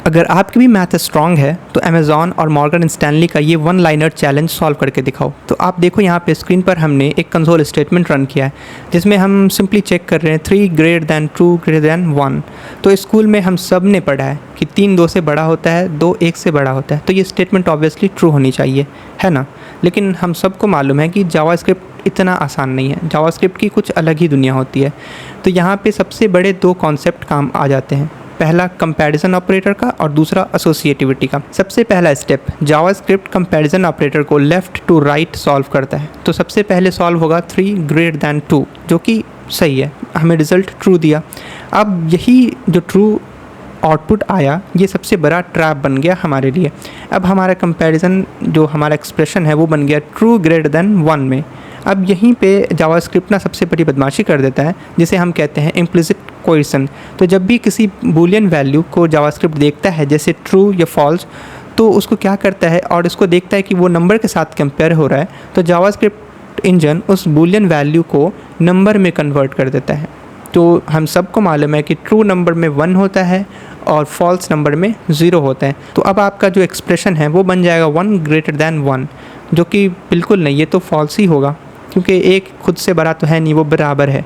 अगर आपकी भी मैथ स्ट्रांग है तो अमेज़ॉन और मॉर्गन स्टैनली का ये वन लाइनर चैलेंज सॉल्व करके दिखाओ। तो आप देखो यहाँ पे स्क्रीन पर हमने एक कंसोल स्टेटमेंट रन किया है जिसमें हम सिंपली चेक कर रहे हैं 3 ग्रेटर दैन 2 ग्रेटर दैन 1। तो स्कूल में हम सब ने पढ़ा है कि 3 2 से बड़ा होता है, 2 1 से बड़ा होता है। तो ये स्टेटमेंट ऑब्वियसली ट्रू होनी चाहिए, है ना। लेकिन हम सबको मालूम है कि जावास्क्रिप्ट इतना आसान नहीं है, जावास्क्रिप्ट की कुछ अलग ही दुनिया होती है। तो यहाँ पे सबसे बड़े 2 कॉन्सेप्ट काम आ जाते हैं, पहला कंपैरिजन ऑपरेटर का और दूसरा एसोसिएटिविटी का। सबसे पहला स्टेप, जावास्क्रिप्ट कंपैरिजन ऑपरेटर को लेफ़्ट टू राइट सॉल्व करता है। तो सबसे पहले सॉल्व होगा 3 ग्रेटर दैन 2, जो कि सही है, हमें रिज़ल्ट ट्रू दिया। अब यही जो ट्रू आउटपुट आया, ये सबसे बड़ा ट्रैप बन गया हमारे लिए। अब हमारा कंपैरिजन जो हमारा एक्सप्रेशन है वो बन गया ट्रू ग्रेटर दैन 1 में। अब यहीं पे जावास्क्रिप्ट ना सबसे बड़ी बदमाशी कर देता है, जिसे हम कहते हैं इम्प्लिसिट कोएशन। तो जब भी किसी बूलियन वैल्यू को जावास्क्रिप्ट देखता है, जैसे ट्रू या फॉल्स, तो उसको क्या करता है और इसको देखता है कि वो नंबर के साथ कंपेयर हो रहा है, तो जावास्क्रिप्ट इंजन उस बूलियन वैल्यू को नंबर में कन्वर्ट कर देता है। तो हम सबको मालूम है कि ट्रू नंबर में 1 होता है और फॉल्स नंबर में 0 होता है। तो अब आपका जो एक्सप्रेशन है वो बन जाएगा 1 ग्रेटर दैन 1, जो कि बिल्कुल नहीं, ये तो फॉल्स ही होगा, क्योंकि एक खुद से बड़ा तो है नहीं, वो बराबर है।